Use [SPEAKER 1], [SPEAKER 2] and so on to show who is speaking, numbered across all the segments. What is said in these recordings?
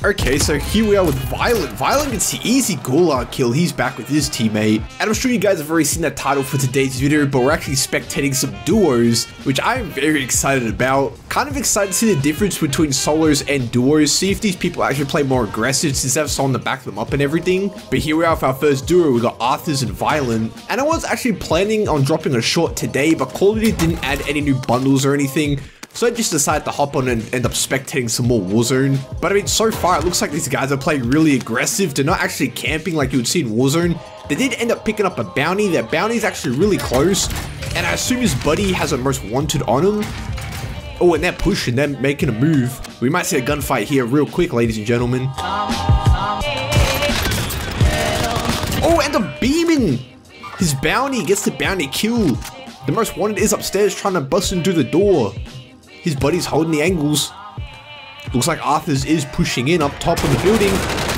[SPEAKER 1] Okay, so here we are with Violent. Violent gets the easy Gulag kill. He's back with his teammate. And I'm sure you guys have already seen that title for today's video, but we're actually spectating some duos, which I'm very excited about. Kind of excited to see the difference between solos and duos, see if these people actually play more aggressive since they have someone to back them up and everything. But here we are with our first duo. We got Arthurs and Violent. And I was actually planning on dropping a short today, but Call of Duty didn't add any new bundles or anything. So I just decided to hop on and end up spectating some more Warzone. But I mean, so far it looks like these guys are playing really aggressive. They're not actually camping like you would see in Warzone. They did end up picking up a bounty. That bounty is actually really close. And I assume his buddy has a most wanted on him. Oh, and they're pushing, they're making a move. We might see a gunfight here real quick, ladies and gentlemen. Oh, and the beaming! His bounty gets the bounty kill. The most wanted is upstairs trying to bust into the door. His buddy's holding the angles. Looks like Arthurs is pushing in up top of the building.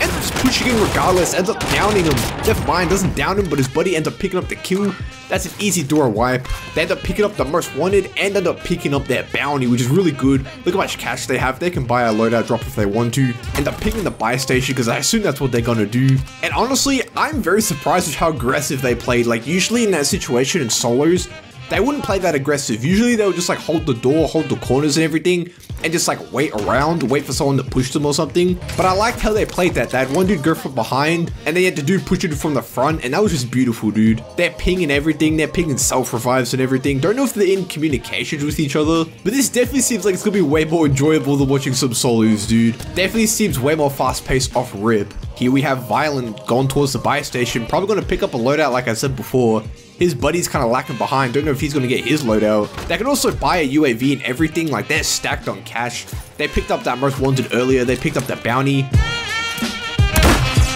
[SPEAKER 1] Ends up pushing in regardless, ends up downing him. Jeff Vine doesn't down him, but his buddy ends up picking up the kill. That's an easy door wipe. They end up picking up the most wanted and end up picking up their bounty, which is really good. Look how much cash they have. They can buy a loadout drop if they want to. End up picking the buy station because I assume that's what they're gonna do. And honestly, I'm very surprised with how aggressive they played. Like usually in that situation in solos, they wouldn't play that aggressive. Usually they would just like hold the door, hold the corners and everything, and just like wait around, wait for someone to push them or something. But I liked how they played that. They had one dude go from behind, and they had the dude push it from the front, and that was just beautiful, dude. They're pinging everything, they're pinging self-revives and everything. Don't know if they're in communications with each other, but this definitely seems like it's gonna be way more enjoyable than watching some solos, dude. Definitely seems way more fast-paced off rip. Here we have Violent going towards the buy station, probably gonna pick up a loadout like I said before. His buddy's kind of lacking behind, don't know if he's going to get his loadout. They can also buy a UAV and everything, like they're stacked on cash. They picked up that most wanted earlier, they picked up that bounty.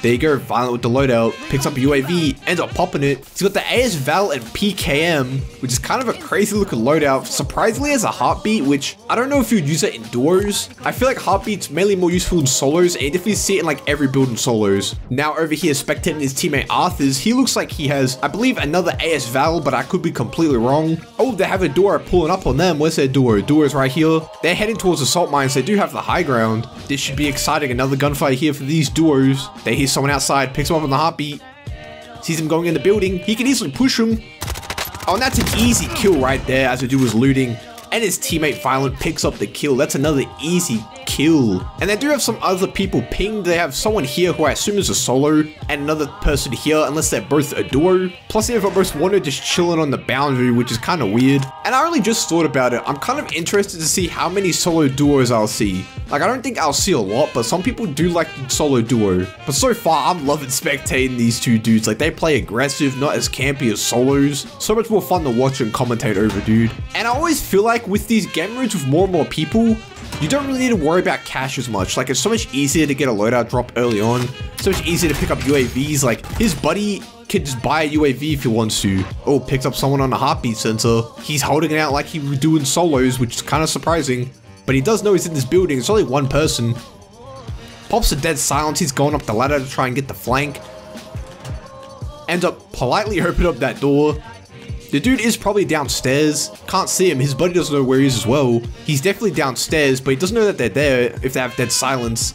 [SPEAKER 1] There you go, Violent with the loadout, picks up a UAV, ends up popping it. He's got the AS Val and PKM, which is kind of a crazy looking loadout. Surprisingly has a heartbeat, which I don't know if you'd use it in duos. I feel like heartbeat's mainly more useful in solos, and you definitely see it in like every build in solos. Now over here, spectating his teammate Arthurs, he looks like he has, I believe, another AS Val, but I could be completely wrong. Oh, they have a Duo pulling up on them. Where's their Duo? Duo's right here. They're heading towards assault mines. They do have the high ground. This should be exciting. Another gunfight here for these duos. They hear someone outside, picks him up on the heartbeat, sees him going in the building. He can easily push him. Oh, and that's an easy kill right there as the dude was looting. And his teammate Violent picks up the kill. That's another easy kill. And they do have some other people pinged. They have someone here who I assume is a solo, and another person here, unless they're both a duo. Plus they have a most wanted just chilling on the boundary, which is kind of weird. And I only just thought about it. I'm kind of interested to see how many solo duos I'll see. Like, I don't think I'll see a lot, but some people do like the solo duo. But so far, I'm loving spectating these two dudes. Like, they play aggressive, not as campy as solos. So much more fun to watch and commentate over, dude. And I always feel like with these game modes with more and more people, you don't really need to worry about cash as much. Like, it's so much easier to get a loadout drop early on. So much easier to pick up UAVs. Like, his buddy can just buy a UAV if he wants to. Oh, picked up someone on a heartbeat sensor. He's holding it out like he would do in solos, which is kind of surprising. But he does know he's in this building. It's only one person. Pops a dead silence. He's going up the ladder to try and get the flank. Ends up politely opening up that door. The dude is probably downstairs. Can't see him. His buddy doesn't know where he is as well. He's definitely downstairs, but he doesn't know that they're there if they have dead silence.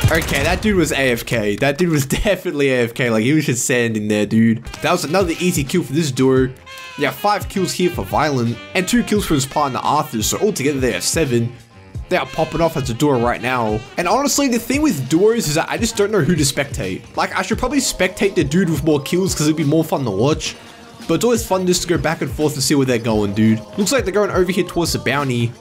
[SPEAKER 1] Okay, that dude was AFK. That dude was definitely AFK. Like, he was just standing there, dude. That was another easy kill for this duo. Yeah, 5 kills here for Violent, and 2 kills for his partner Arthur, so altogether they have 7. They are popping off as a duo right now. And honestly, the thing with duos is that I just don't know who to spectate. Like, I should probably spectate the dude with more kills because it'd be more fun to watch. But it's always fun just to go back and forth and see where they're going, dude. Looks like they're going over here towards the bounty.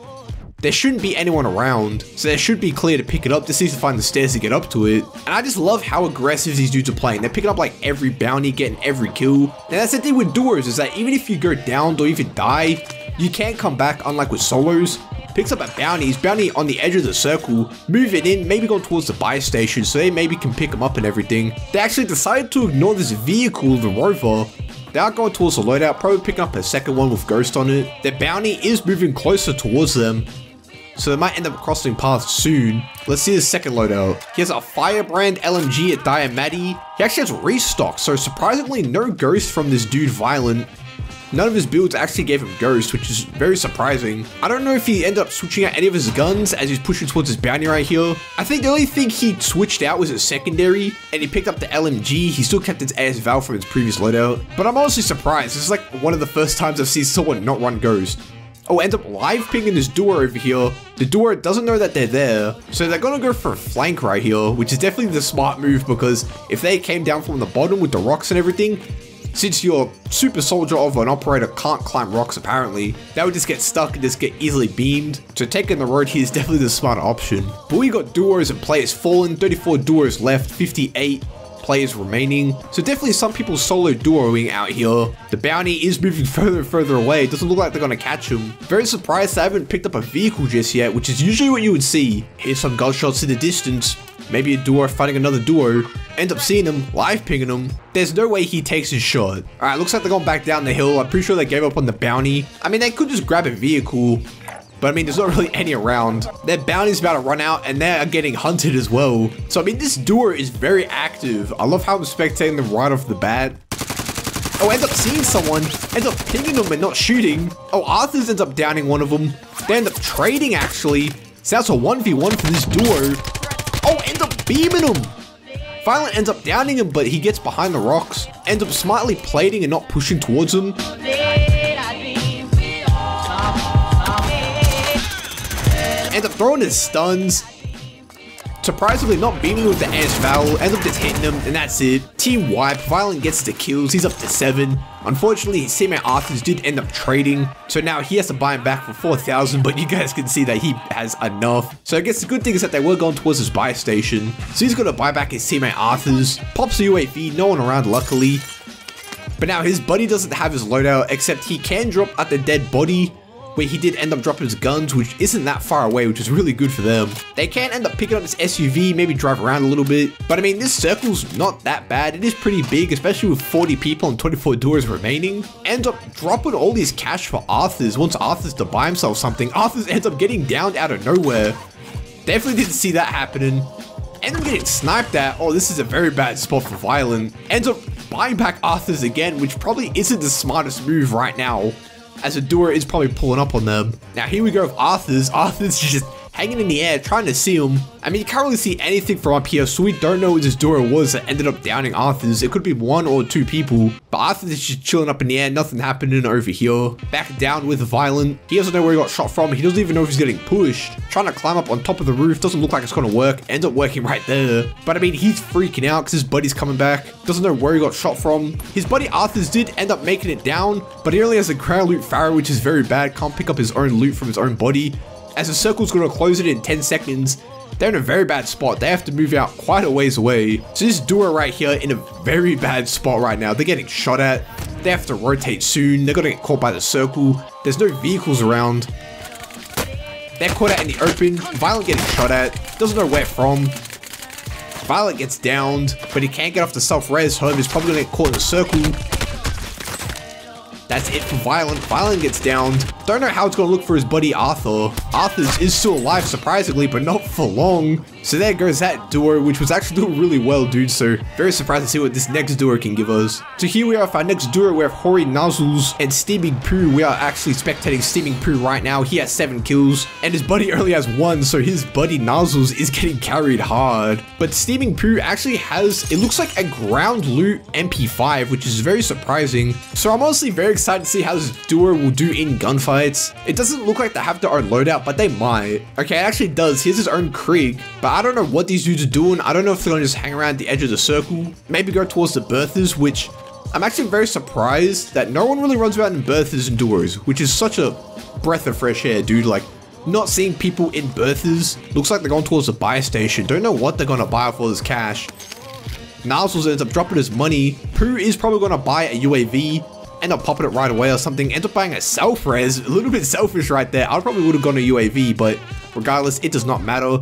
[SPEAKER 1] There shouldn't be anyone around, so they should be clear to pick it up. Just needs to find the stairs to get up to it. And I just love how aggressive these dudes are playing. They're picking up like every bounty, getting every kill. And that's the thing with duos, is that even if you go down or even die, you can't come back, unlike with solos. Picks up a bounty, he's bounty on the edge of the circle, moving in, maybe going towards the buy station, so they maybe can pick him up and everything. They actually decided to ignore this vehicle, the Rover. They are going towards the loadout, probably picking up a second one with Ghost on it. Their bounty is moving closer towards them, so they might end up crossing paths soon. Let's see the second loadout. He has a Firebrand LMG at Diamatti. He actually has restock, so surprisingly no Ghost from this dude Violent. None of his builds actually gave him Ghost, which is very surprising. I don't know if he ended up switching out any of his guns as he's pushing towards his bounty right here. I think the only thing he switched out was his secondary, and he picked up the LMG. He still kept his AS Val from his previous loadout. But I'm honestly surprised. This is like one of the first times I've seen someone not run Ghost. Oh, ends up live pinging this duo over here. The duo doesn't know that they're there, so they're gonna go for a flank right here, which is definitely the smart move, because if they came down from the bottom with the rocks and everything, since your super soldier of an operator can't climb rocks apparently, that would just get stuck and just get easily beamed. So taking the road here is definitely the smarter option. But we got duos and players fallen, 34 duos left, 58 players remaining. So definitely some people solo duoing out here. The bounty is moving further and further away. It doesn't look like they're gonna catch him. Very surprised they haven't picked up a vehicle just yet, which is usually what you would see. Here's some gunshots in the distance. Maybe a duo fighting another duo. End up seeing him, live pinging him. There's no way he takes his shot. Alright, looks like they're going back down the hill. I'm pretty sure they gave up on the bounty. I mean, they could just grab a vehicle, but I mean, there's not really any around. Their bounty's about to run out and they're getting hunted as well. So I mean, this duo is very active. I love how I'm spectating them right off the bat. Oh, end up seeing someone, ends up pinging them and not shooting. Oh, Arthurs ends up downing one of them. They end up trading actually. So that's a 1v1 for this duo. Oh, ends up beaming him. Violent ends up downing him, but he gets behind the rocks. Ends up smartly plating and not pushing towards him. Ends up throwing his stuns. Surprisingly not beaming with the AS Val, ends up just hitting him, and that's it. Team wipe, Violent gets the kills, he's up to 7. Unfortunately, his teammate Arthurs did end up trading, so now he has to buy him back for 4,000, but you guys can see that he has enough. So I guess the good thing is that they were going towards his buy station. So he's gonna buy back his teammate Arthurs, pops the UAV, no one around luckily. But now his buddy doesn't have his loadout, except he can drop at the dead body, where he did end up dropping his guns, which isn't that far away, which is really good for them. They can end up picking up this SUV, maybe drive around a little bit. But I mean, this circle's not that bad. It is pretty big, especially with 40 people and 24 doors remaining. Ends up dropping all these cash for Arthurs. Wants Arthurs to buy himself something. Arthurs ends up getting downed out of nowhere. Definitely didn't see that happening. Ends up getting sniped at. Oh, this is a very bad spot for Violent. Ends up buying back Arthurs again, which probably isn't the smartest move right now, as a duo is probably pulling up on them. Now here we go with Arthurs. Arthurs just hanging in the air, trying to see him. I mean, you can't really see anything from up here, so we don't know what this duo was that ended up downing Arthurs. It could be 1 or 2 people, but Arthurs is just chilling up in the air, nothing happening over here. Back down with Violent. He doesn't know where he got shot from. He doesn't even know if he's getting pushed. Trying to climb up on top of the roof. Doesn't look like it's gonna work. Ends up working right there. But I mean, he's freaking out because his buddy's coming back. Doesn't know where he got shot from. His buddy Arthurs did end up making it down, but he only has a ground loot Pharaoh, which is very bad. Can't pick up his own loot from his own body, as the circle's gonna close it in 10 seconds. They're in a very bad spot. They have to move out quite a ways away. So this duo right here in a very bad spot right now. They're getting shot at. They have to rotate soon. They're gonna get caught by the circle. There's no vehicles around. They're caught out in the open. Violent getting shot at. Doesn't know where from. Violent gets downed, but he can't get off the self-res. However, he's probably gonna get caught in the circle. That's it for Violent. Violent gets downed. Don't know how it's gonna look for his buddy Arthur. Arthur's is still alive, surprisingly, but not for long. So there goes that duo, which was actually doing really well, dude. So very surprised to see what this next duo can give us. So here we are with our next duo. We have Hori Nozzles and Steaming Poo. We are actually spectating Steaming Poo right now. He has 7 kills, and his buddy only has 1. So his buddy Nozzles is getting carried hard. But Steaming Poo actually has, it looks like a ground loot MP5, which is very surprising. So I'm honestly very excited to see how this duo will do in gunfights. It doesn't look like they have their own loadout, but they might. Okay, it actually does. He has his own Krieg, but I don't know what these dudes are doing. I don't know if they're gonna just hang around the edge of the circle, maybe go towards the Berthas, which I'm actually very surprised that no one really runs around in Berthas and duos, which is such a breath of fresh air, dude. Like, not seeing people in Berthas. Looks like they're going towards the buy station. Don't know what they're gonna buy for this cash. Nozzles ends up dropping his money. Pooh is probably gonna buy a UAV, end up popping it right away or something, ends up buying a self-res. A little bit selfish right there. I probably would have gone a UAV, but regardless, it does not matter.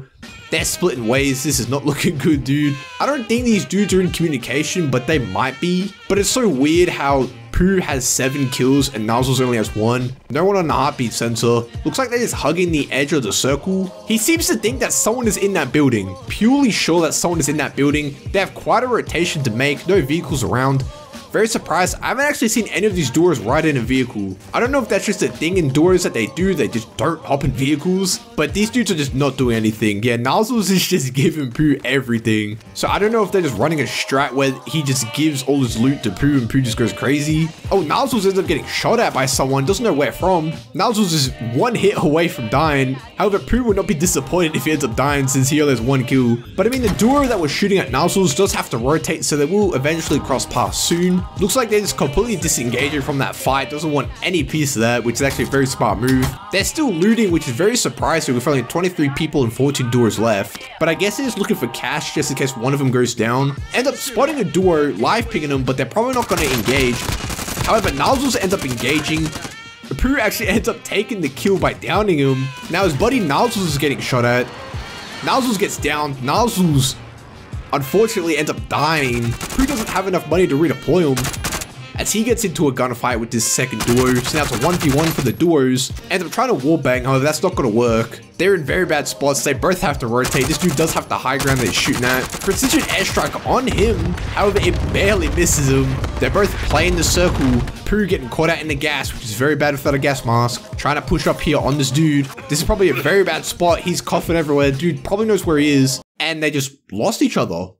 [SPEAKER 1] They're splitting ways. This is not looking good, dude. I don't think these dudes are in communication, but they might be. But it's so weird how Pooh has 7 kills and Nozzles only has 1. No one on the heartbeat sensor. Looks like they're just hugging the edge of the circle. He seems to think that someone is in that building. Purely sure that someone is in that building. They have quite a rotation to make. No vehicles around. Very surprised. I haven't actually seen any of these doors ride in a vehicle. I don't know if that's just a thing in doors that they do. They just don't hop in vehicles. But these dudes are just not doing anything. Yeah, Nozzles is just giving Pooh everything. So I don't know if they're just running a strat where he just gives all his loot to Pooh and Pooh just goes crazy. Oh, Nozzles ends up getting shot at by someone. Doesn't know where from. Nozzles is one hit away from dying. However, Pooh would not be disappointed if he ends up dying since he only has one kill. But I mean, the duo that was shooting at Nozzles does have to rotate, so they will eventually cross paths soon. Looks like they're just completely disengaging from that fight. Doesn't want any piece of that, which is actually a very smart move. They're still looting, which is very surprising with only 23 people and 14 doors left. But I guess they're just looking for cash just in case one of them goes down. End up spotting a duo, live pinging them, but they're probably not going to engage. However, Nozzles ends up engaging. Pooh actually ends up taking the kill by downing him. Now his buddy Nozzles is getting shot at. Nozzles gets down. Nozzles unfortunately ends up dying. Pooh doesn't have enough money to redeploy him as he gets into a gunfight with this second duo. So now it's a 1v1 for the duos. Ends up trying to wallbang, however that's not going to work. They're in very bad spots. They both have to rotate. This dude does have the high ground that he's shooting at. Precision airstrike on him. However, it barely misses him. They're both playing the circle. Pooh getting caught out in the gas, which is very bad without a gas mask. Trying to push up here on this dude. This is probably a very bad spot. He's coughing everywhere. Dude probably knows where he is. And they just lost each other.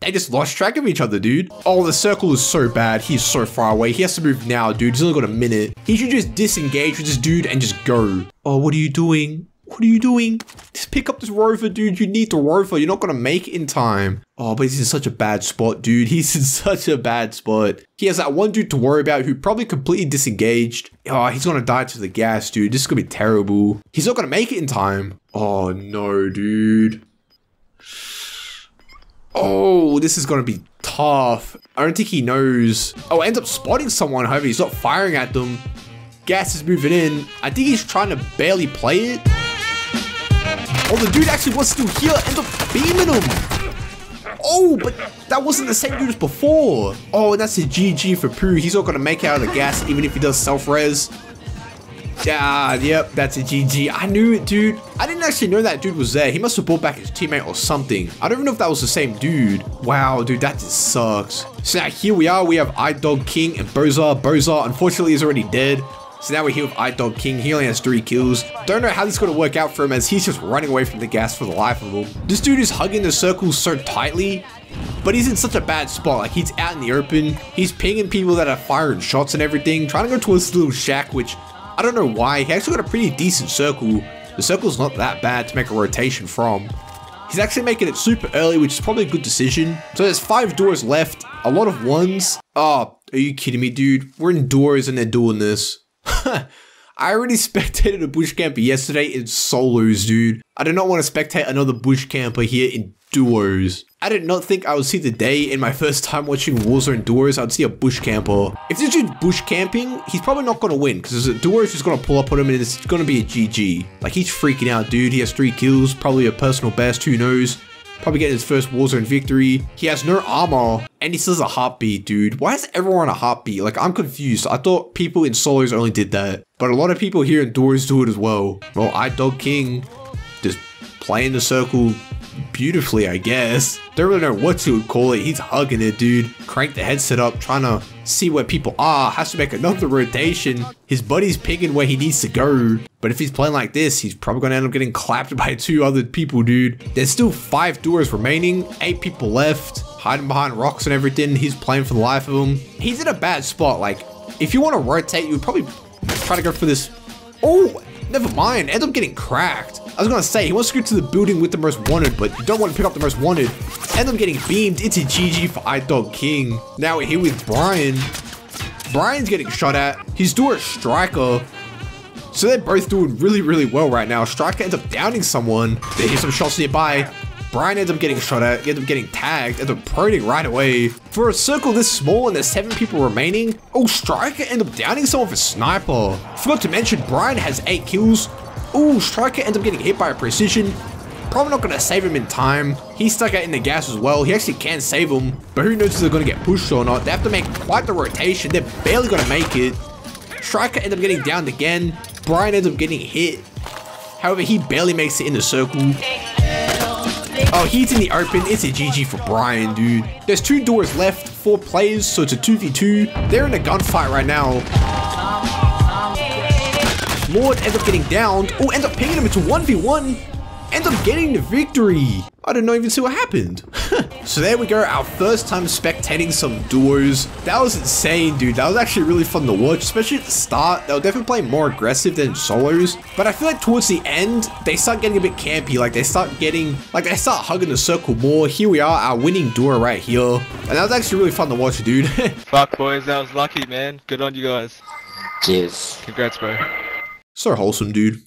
[SPEAKER 1] They just lost track of each other, dude. Oh, the circle is so bad. He's so far away. He has to move now, dude. He's only got a minute. He should just disengage with this dude and just go. Oh, what are you doing? What are you doing? Just pick up this rover, dude. You need the rover. You're not going to make it in time. Oh, but he's in such a bad spot, dude. He's in such a bad spot. He has that one dude to worry about who probably completely disengaged. Oh, he's going to die to the gas, dude. This is going to be terrible. He's not going to make it in time. Oh, no, dude. Oh, this is going to be tough. I don't think he knows. Oh, ends up spotting someone. However, he's not firing at them. Gas is moving in. I think he's trying to barely play it. Oh, the dude actually was still here. Ends up beaming him. Oh, but that wasn't the same dude as before. Oh, and that's a GG for Pooh. He's not going to make it out of the gas, even if he does self-res. Yeah, yep, that's a GG. I knew it, dude. I didn't actually know that dude was there. He must have brought back his teammate or something. I don't even know if that was the same dude. Wow, dude, that just sucks. So now here we are. We have iDog King and Bozar. Bozar, unfortunately, is already dead. So now we're here with iDog King. He only has 3 kills. Don't know how this is going to work out for him as he's just running away from the gas for the life of him. This dude is hugging the circle so tightly, but he's in such a bad spot. Like, he's out in the open. He's pinging people that are firing shots and everything. Trying to go to his little shack, which I don't know why. He actually got a pretty decent circle. The circle's not that bad to make a rotation from. He's actually making it super early, which is probably a good decision. So there's 5 doors left. A lot of ones. Oh, are you kidding me, dude? We're indoors and they're doing this. I already spectated a bush camper yesterday in solos, dude. I do not want to spectate another bush camper here in duos. I did not think I would see the day in my first time watching Warzone duos. I would see a bush camper. If this dude's bush camping, he's probably not going to win because a duo is just going to pull up on him and it's going to be a GG. Like, he's freaking out, dude. He has 3 kills, probably a personal best, who knows. Probably getting his first Warzone victory. He has no armor and he still has a heartbeat, dude. Why is everyone a heartbeat? Like, I'm confused. I thought people in solos only did that, but a lot of people here in duos do it as well. Well, iDog King just playing the circle beautifully, I guess. Don't really know what to call it. He's hugging it, dude. Crank the headset up, trying to see where people are. Has to make another rotation. His buddy's picking where he needs to go. But if he's playing like this, he's probably going to end up getting clapped by 2 other people, dude. There's still 5 duos remaining. 8 people left. Hiding behind rocks and everything. He's playing for the life of him. He's in a bad spot. Like, if you want to rotate, you would probably try to go for this. Oh, never mind. Ends up getting cracked. I was going to say, he wants to go to the building with the most wanted, but you don't want to pick up the most wanted. End up getting beamed into GG for iDog King. Now we're here with Brian. Brian's getting shot at. He's doing Striker. So they're both doing really, really well right now. Striker ends up downing someone. They hear some shots nearby. Brian ends up getting shot at, ends up getting tagged, ends up proning right away. For a circle this small and there's 7 people remaining, oh, Striker ends up downing someone for sniper. Forgot to mention, Brian has 8 kills. Oh, Striker ends up getting hit by a precision. Probably not going to save him in time. He's stuck out in the gas as well. He actually can save him, but who knows if they're going to get pushed or not. They have to make quite the rotation. They're barely going to make it. Striker ends up getting downed again. Brian ends up getting hit. However, he barely makes it in the circle. Oh, he's in the open. It's a GG for Brian, dude. There's 2 doors left, 4 players, so it's a 2v2. They're in a gunfight right now. Lord ends up getting downed. Oh, ends up pinging him into 1v1. Ends up getting the victory. I did not even see what happened. So there we go, our first time spectating some duos. That was insane, dude. That was actually really fun to watch, especially at the start. They were definitely playing more aggressive than solos. But I feel like towards the end, they start getting a bit campy. Like they start hugging the circle more. Here we are, our winning duo right here. And that was actually really fun to watch, dude.
[SPEAKER 2] Fuck, boys, that was lucky, man. Good on you guys.
[SPEAKER 3] Cheers.
[SPEAKER 2] Congrats, bro.
[SPEAKER 1] So wholesome, dude.